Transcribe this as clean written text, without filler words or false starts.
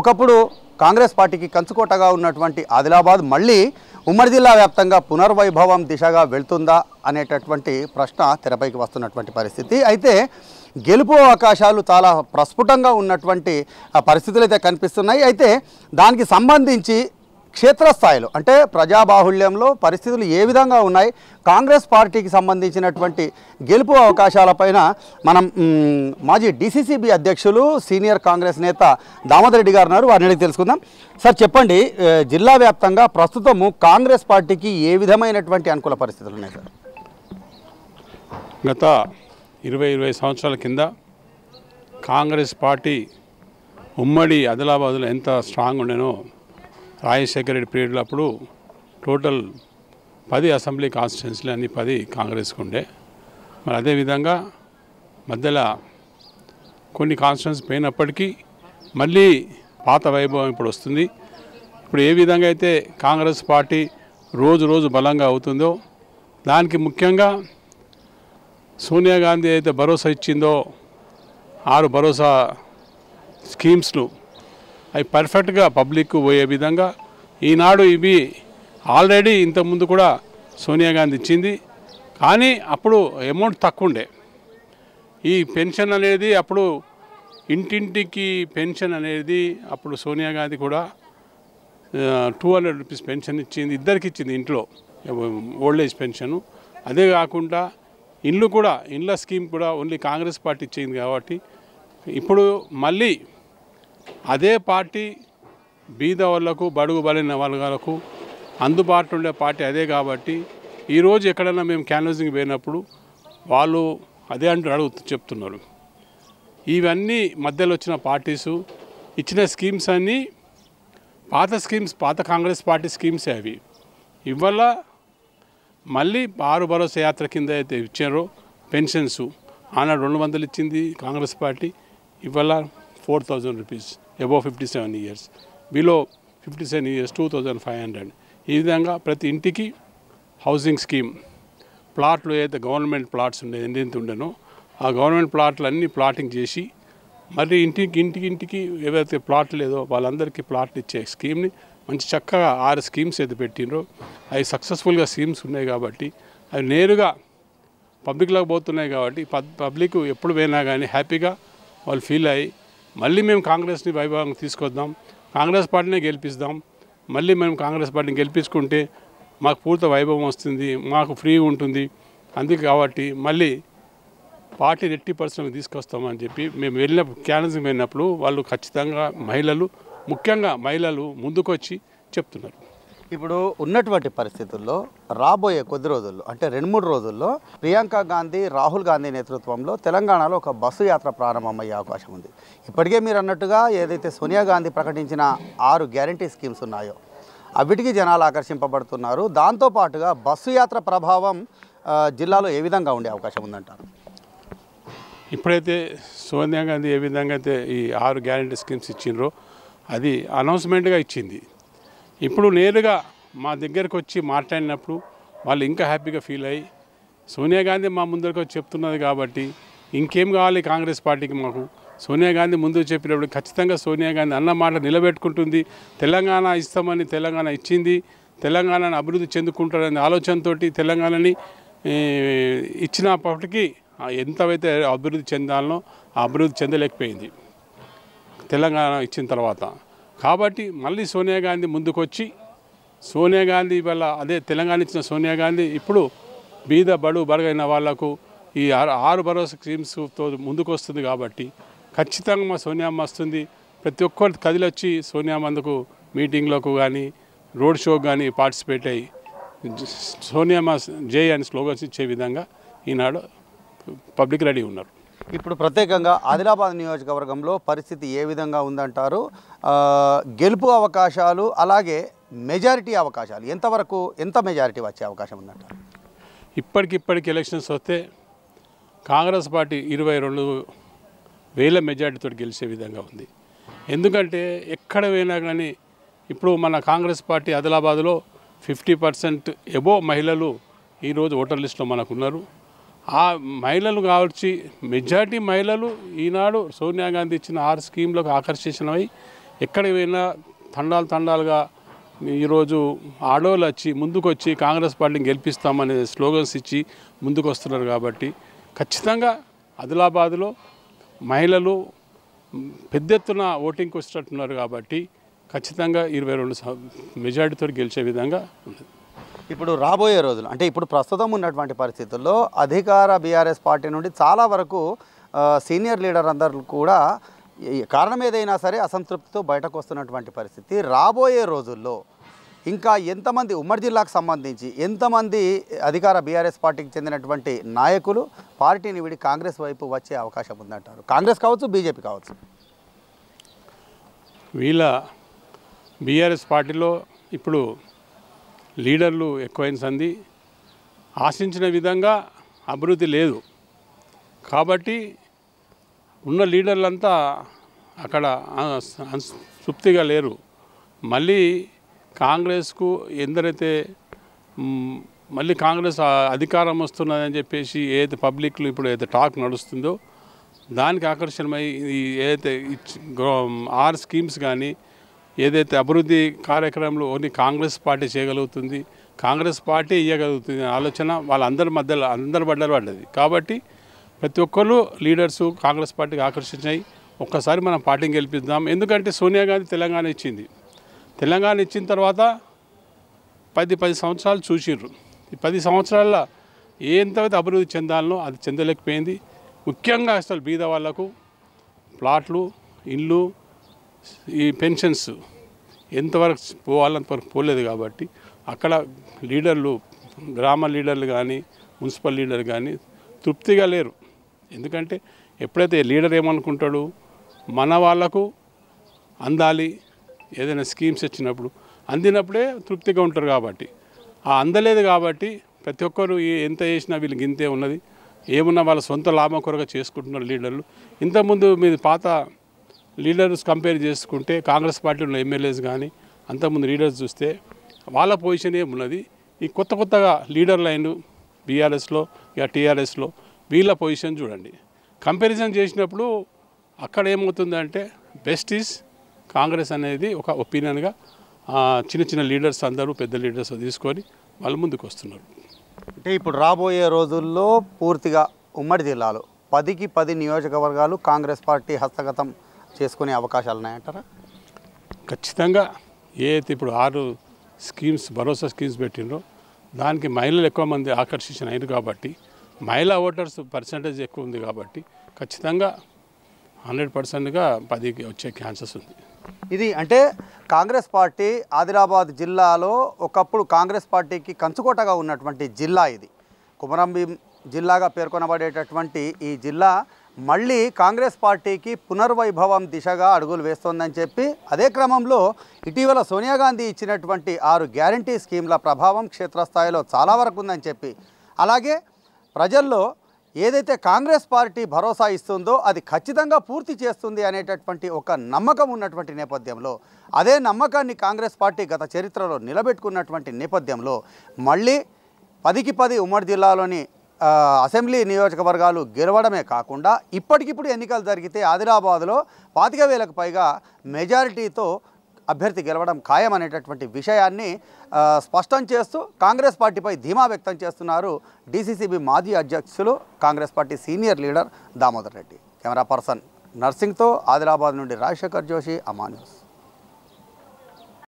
ఒకప్పుడు కాంగ్రెస్ పార్టీకి కంచుకోటగా ఉన్నటువంటి ఆదిలాబాద్ మళ్ళీ ఉమ్మడి జిల్లా వ్యాప్తంగా పునర్వైభవం దిశగా వెళ్తుందా అనేటటువంటి ప్రశ్న తెరపైకి వస్తున్నటువంటి పరిస్థితి. అయితే గెలుపు అవకాశాలు చాలా ప్రస్ఫుటంగా ఉన్నటువంటి పరిస్థితులు అయితే కనిపిస్తున్నాయి. అయితే దానికి సంబంధించి క్షేత్రస్థాయిలో అంటే ప్రజాబాహుళ్యంలో పరిస్థితులు ఏ విధంగా ఉన్నాయి, కాంగ్రెస్ పార్టీకి సంబంధించినటువంటి గెలుపు అవకాశాలపైన మనం మాజీ డీసీసీబీ అధ్యక్షులు సీనియర్ కాంగ్రెస్ నేత దామోదర్ రెడ్డి గారు ఉన్నారు, వారిని అడిగి తెలుసుకుందాం. సార్ చెప్పండి, జిల్లా వ్యాప్తంగా ప్రస్తుతము కాంగ్రెస్ పార్టీకి ఏ విధమైనటువంటి అనుకూల పరిస్థితులు ఉన్నాయి సార్? గత 20 సంవత్సరాల కింద కాంగ్రెస్ పార్టీ ఉమ్మడి ఆదిలాబాద్లో ఎంత స్ట్రాంగ్ ఉండేనో రాజశేఖర రెడ్డి పీరియడ్లో అప్పుడు టోటల్ 10 అసెంబ్లీ కాన్స్టిట్యున్సీలు అన్ని 10 కాంగ్రెస్కి ఉండే. మరి అదేవిధంగా మధ్యలో కొన్ని కాన్స్టిట్యున్సీ పోయినప్పటికీ మళ్ళీ పాత వైభవం ఇప్పుడు వస్తుంది. ఇప్పుడు ఏ విధంగా అయితే కాంగ్రెస్ పార్టీ రోజు రోజు బలంగా అవుతుందో దానికి ముఖ్యంగా సోనియా గాంధీ అయితే భరోసా ఇచ్చిందో 6 భరోసా స్కీమ్స్లు అవి పర్ఫెక్ట్గా పబ్లిక్ పోయే విధంగా ఈనాడు ఇవి ఆల్రెడీ ఇంతకుముందు కూడా సోనియా గాంధీ ఇచ్చింది. కానీ అప్పుడు అమౌంట్ తక్కువ ఉండే. ఈ పెన్షన్ అనేది అప్పుడు ఇంటింటికి పెన్షన్ అనేది అప్పుడు సోనియా గాంధీ కూడా 200 రూపీస్ పెన్షన్ ఇచ్చింది, ఇద్దరికి ఇచ్చింది ఇంట్లో ఓల్డ్ ఏజ్ పెన్షను. అదే కాకుండా ఇల్లు కూడా ఇండ్ల స్కీమ్ కూడా ఓన్లీ కాంగ్రెస్ పార్టీ ఇచ్చింది. కాబట్టి ఇప్పుడు మళ్ళీ అదే పార్టీ బీద వాళ్ళకు బడుగు బలైన వర్గాలకు అందుబాటులో ఉండే పార్టీ అదే. కాబట్టి ఈరోజు ఎక్కడైనా మేము క్యాన్వాసింగ్ పోయినప్పుడు వాళ్ళు అదే చెప్తున్నారు. ఇవన్నీ మధ్యలో వచ్చిన పార్టీసు ఇచ్చిన స్కీమ్స్ అన్నీ పాత స్కీమ్స్, పాత కాంగ్రెస్ పార్టీ స్కీమ్సే అవి. ఇవాళ మళ్ళీ 6 భరోసా యాత్ర కింద అయితే ఇచ్చారో పెన్షన్స్ ఆనాడు 200 ఇచ్చింది కాంగ్రెస్ పార్టీ, ఇవాళ 4000 rupees above 57 years, below 57 years 2500. ఈ విధంగా ప్రతి ఇంటికి హౌసింగ్ స్కీమ్, ప్లాట్లు అయితే గవర్నమెంట్ ప్లాట్స్ ఉండేది ఎంత ఉండేనో ఆ గవర్నమెంట్ ప్లాట్లు అన్నీ ప్లాటింగ్ చేసి మరి ఇంటికి ఏవైతే ప్లాట్లు లేదో వాళ్ళందరికీ ప్లాట్లు ఇచ్చే స్కీమ్ని మంచి చక్కగా 6 స్కీమ్స్ అయితే పెట్టినరో అవి సక్సెస్ఫుల్గా స్కీమ్స్ ఉన్నాయి. కాబట్టి అవి నేరుగా పబ్లిక్లోకి పోతున్నాయి. కాబట్టి పబ్లిక్ ఎప్పుడు పోయినా కానీ హ్యాపీగా వాళ్ళు ఫీల్ అయ్యి మళ్ళీ మేము కాంగ్రెస్ని వైభవంగా తీసుకొద్దాం, కాంగ్రెస్ పార్టీనే గెలిపిస్తాం, మళ్ళీ మేము కాంగ్రెస్ పార్టీని గెలిపించుకుంటే మాకు పూర్తి వైభవం వస్తుంది, మాకు ఫ్రీ ఉంటుంది. అందుకే కాబట్టి మళ్ళీ పార్టీ 80% తీసుకొస్తామని చెప్పి మేము క్యాన్వాసింగ్ వెళ్ళినప్పుడు వాళ్ళు ఖచ్చితంగా ముఖ్యంగా మహిళలు ముందుకొచ్చి చెప్తున్నారు. ఇప్పుడు ఉన్నటువంటి పరిస్థితుల్లో రాబోయే కొద్ది రోజుల్లో అంటే 2-3 రోజుల్లో ప్రియాంక గాంధీ, రాహుల్ గాంధీ నేతృత్వంలో తెలంగాణలో ఒక బస్సు యాత్ర ప్రారంభమయ్యే అవకాశం ఉంది. ఇప్పటికే మీరు అన్నట్టుగా ఏదైతే సోనియా గాంధీ ప్రకటించిన 6 గ్యారంటీ స్కీమ్స్ ఉన్నాయో అవిటికి జనాలు ఆకర్షింపబడుతున్నారు. దాంతోపాటుగా బస్సు యాత్ర ప్రభావం జిల్లాలో ఏ విధంగా ఉండే అవకాశం ఉందంటారు? ఇప్పుడైతే సోనియా గాంధీ ఏ విధంగా అయితే ఈ 6 గ్యారంటీ స్కీమ్స్ ఇచ్చిండ్రో అది అనౌన్స్మెంట్గా ఇచ్చింది. ఇప్పుడు నేరుగా మా దగ్గరకు వచ్చి మాట్లాడినప్పుడు వాళ్ళు ఇంకా హ్యాపీగా ఫీల్ అయ్యి సోనియా గాంధీ మా ముందరకు వచ్చి చెప్తున్నది కాబట్టి ఇంకేం కావాలి కాంగ్రెస్ పార్టీకి, మాకు సోనియా గాంధీ ముందు చెప్పినప్పుడు ఖచ్చితంగా సోనియా గాంధీ అన్న మాట నిలబెట్టుకుంటుంది, తెలంగాణ ఇస్తామని తెలంగాణ ఇచ్చింది, తెలంగాణను అభివృద్ధి చెందుకుంటారనే ఆలోచనతో తెలంగాణని ఇచ్చినప్పటికీ ఎంతవైతే అభివృద్ధి చెందాలనో ఆ అభివృద్ధి చెందలేకపోయింది తెలంగాణ ఇచ్చిన తర్వాత. కాబట్టి మళ్ళీ సోనియా గాంధీ ముందుకొచ్చి సోనియా గాంధీ వల్ల అదే తెలంగాణ ఇచ్చిన సోనియా గాంధీ ఇప్పుడు బీద బడు బడుగైన వాళ్లకు ఈ 6 భరోసా స్కీమ్స్తో ముందుకు వస్తుంది. కాబట్టి ఖచ్చితంగా మా సోనియామ్మ వస్తుంది. ప్రతి ఒక్కరు కదిలొచ్చి సోనియామ్మకు మీటింగ్లకు కానీ రోడ్ షోకి కానీ పార్టిసిపేట్ అయ్యి సోనియామ్మ జై అని స్లోగన్స్ ఇచ్చే విధంగా ఈనాడు పబ్లిక్ రెడీ ఉన్నారు. ఇప్పుడు ప్రత్యేకంగా ఆదిలాబాద్ నియోజకవర్గంలో పరిస్థితి ఏ విధంగా ఉందంటారు? గెలుపు అవకాశాలు అలాగే మెజారిటీ అవకాశాలు ఎంత మెజారిటీ వచ్చే అవకాశం ఉందంటారు? ఇప్పటికిప్పటికి ఎలక్షన్స్ వస్తే కాంగ్రెస్ పార్టీ 22,000 మెజారిటీతో గెలిచే విధంగా ఉంది. ఎందుకంటే ఎక్కడ పోయినా కానీ ఇప్పుడు మన కాంగ్రెస్ పార్టీ ఆదిలాబాద్లో 50% ఎబో మహిళలు ఈరోజు ఓటర్ లిస్టులో మనకున్నారు. ఆ మహిళలు కావచ్చు, మెజారిటీ మహిళలు ఈనాడు సోనియా గాంధీ ఇచ్చిన 6 స్కీమ్లకు ఆకర్షించినవి ఎక్కడికి పోయినా తండాలుగా ఈరోజు ఆడోళ్ళు వచ్చి ముందుకు వచ్చి కాంగ్రెస్ పార్టీని గెలిపిస్తామనే స్లోగన్స్ ఇచ్చి ముందుకు వస్తున్నారు. కాబట్టి ఖచ్చితంగా ఆదిలాబాద్లో మహిళలు పెద్ద ఎత్తున ఓటింగ్కి వచ్చేటట్టున్నారు. కాబట్టి ఖచ్చితంగా 22 మెజారిటీతో గెలిచే విధంగా ఉంది. ఇప్పుడు రాబోయే రోజులు అంటే ఇప్పుడు ప్రస్తుతం ఉన్నటువంటి పరిస్థితుల్లో అధికార బీఆర్ఎస్ పార్టీ నుండి చాలా వరకు సీనియర్ లీడర్ అందరూ కూడా కారణం ఏదైనా సరే అసంతృప్తితో బయటకు వస్తున్నటువంటి పరిస్థితి. రాబోయే రోజుల్లో ఇంకా ఎంతమంది ఉమ్మడి జిల్లాకు సంబంధించి ఎంతమంది అధికార బీఆర్ఎస్ పార్టీకి చెందినటువంటి నాయకులు పార్టీని విడి కాంగ్రెస్ వైపు వచ్చే అవకాశం ఉందంటారు? కాంగ్రెస్ కావచ్చు, బీజేపీ కావచ్చు. వీళ్ళ బీఆర్ఎస్ పార్టీలో ఇప్పుడు లీడర్లు ఎక్కువైన సంది ఆశించిన విధంగా అభివృద్ధి లేదు. కాబట్టి ఉన్న లీడర్లంతా అక్కడ తృప్తిగా లేరు. మళ్ళీ కాంగ్రెస్కు ఎందరైతే మళ్ళీ కాంగ్రెస్ అధికారం వస్తున్నదని చెప్పేసి ఏదైతే పబ్లిక్లో ఇప్పుడు ఏదైతే టాక్ నడుస్తుందో దానికి ఆకర్షణమై ఏదైతే 6 స్కీమ్స్ కానీ ఏదైతే అభివృద్ధి కార్యక్రమంలో ఓన్లీ కాంగ్రెస్ పార్టీ చేయగలుగుతుంది, కాంగ్రెస్ పార్టీ ఇవ్వగలుగుతుంది ఆలోచన వాళ్ళందరి మధ్యలో అందరి బడ్డలు పడ్డది. కాబట్టి ప్రతి ఒక్కరు లీడర్సు కాంగ్రెస్ పార్టీకి ఆకర్షించాయి. ఒక్కసారి మనం పార్టీని గెలిపిద్దాం. ఎందుకంటే సోనియా గాంధీ తెలంగాణ ఇచ్చింది. తెలంగాణ ఇచ్చిన తర్వాత 10 సంవత్సరాలు చూసిర్రు. ఈ 10 సంవత్సరాల్లో ఎంతైతే అభివృద్ధి చెందాలనో అది చెందలేకపోయింది. ముఖ్యంగా అసలు బీద వాళ్లకు ప్లాట్లు, ఇళ్ళు, ఈ పెన్షన్స్ ఎంతవరకు పోవాలంతవరకు పోలేదు. కాబట్టి అక్కడ లీడర్లు, గ్రామ లీడర్లు కానీ మున్సిపల్ లీడర్ కానీ తృప్తిగా లేరు. ఎందుకంటే ఎప్పుడైతే లీడర్ ఏమనుకుంటాడు, మన వాళ్లకు అందాలి, ఏదైనా స్కీమ్స్ వచ్చినప్పుడు అందినప్పుడే తృప్తిగా ఉంటారు. కాబట్టి అందలేదు. కాబట్టి ప్రతి ఒక్కరు ఎంత చేసినా వీళ్ళకి ఇంతే ఉన్నది, ఏమున్నా వాళ్ళ సొంత లాభం కొరగా చేసుకుంటున్నారు లీడర్లు. ఇంతకుముందు మీరు పాత లీడర్స్ కంపేర్ చేసుకుంటే కాంగ్రెస్ పార్టీలో ఎమ్మెల్యేస్ కానీ అంతకుముందు లీడర్స్ చూస్తే వాళ్ళ పొజిషన్ ఏమున్నది. ఈ కొత్తగా లీడర్ లైన్ బీఆర్ఎస్లో ఇక టీఆర్ఎస్లో వీళ్ళ పొజిషన్ చూడండి. కంపారిజన్ చేసినప్పుడు అక్కడ ఏమవుతుందంటే బెస్ట్ ఈజ్ కాంగ్రెస్ అనేది ఒక ఒపీనియన్గా చిన్న లీడర్స్ అందరూ పెద్ద లీడర్స్ తీసుకొని వాళ్ళు ముందుకు వస్తున్నారు. అంటే ఇప్పుడు రాబోయే రోజుల్లో పూర్తిగా ఉమ్మడి జిల్లాలో 10కి 10 నియోజకవర్గాలు కాంగ్రెస్ పార్టీ హస్తగతం చేసుకునే అవకాశాలు ఉన్నాయంటారా? ఖచ్చితంగా. ఏదైతే ఇప్పుడు 6 స్కీమ్స్ భరోసా స్కీమ్స్ పెట్టినరో దానికి మహిళలు ఎక్కువ మంది ఆకర్షించిన అయ్యారు. కాబట్టి మహిళా ఓటర్స్ పర్సంటేజ్ ఎక్కువ ఉంది. కాబట్టి ఖచ్చితంగా 100%గా 10కి వచ్చే ఛాన్సెస్ ఉంది. ఇది అంటే కాంగ్రెస్ పార్టీ ఆదిలాబాద్ జిల్లాలో ఒకప్పుడు కాంగ్రెస్ పార్టీకి కంచుకోటగా ఉన్నటువంటి జిల్లా ఇది. కుమరంభీం జిల్లాగా పేర్కొనబడేటటువంటి ఈ జిల్లా మళ్ళీ కాంగ్రెస్ పార్టీకి పునర్వైభవం దిశగా అడుగులు వేస్తోందని చెప్పి అదే క్రమంలో ఇటీవల సోనియా గాంధీ ఇచ్చినటువంటి 6 గ్యారంటీ స్కీమ్ల ప్రభావం క్షేత్రస్థాయిలో చాలా వరకు ఉందని చెప్పి, అలాగే ప్రజల్లో ఏదైతే కాంగ్రెస్ పార్టీ భరోసా ఇస్తుందో అది ఖచ్చితంగా పూర్తి చేస్తుంది అనేటటువంటి ఒక నమ్మకం ఉన్నటువంటి నేపథ్యంలో, అదే నమ్మకాన్ని కాంగ్రెస్ పార్టీ గత చరిత్రలో నిలబెట్టుకున్నటువంటి నేపథ్యంలో మళ్ళీ 10కి 10 ఉమ్మడి జిల్లాలోని అసెంబ్లీ నియోజకవర్గాలు గెలవడమే కాకుండా ఇప్పటికిప్పుడు ఎన్నికలు జరిగితే ఆదిలాబాద్లో 25,000కు పైగా మెజారిటీతో అభ్యర్థి గెలవడం ఖాయం అనేటటువంటి విషయాన్ని స్పష్టం చేస్తూ కాంగ్రెస్ పార్టీపై ధీమా వ్యక్తం చేస్తున్నారు డీసీసీబీ మాజీ అధ్యక్షులు Congress party senior leader Damodar Reddy. Camera person నర్సింగ్తో ఆదిలాబాద్ నుండి రాజశేఖర్ జోషి, అమా న్యూస్.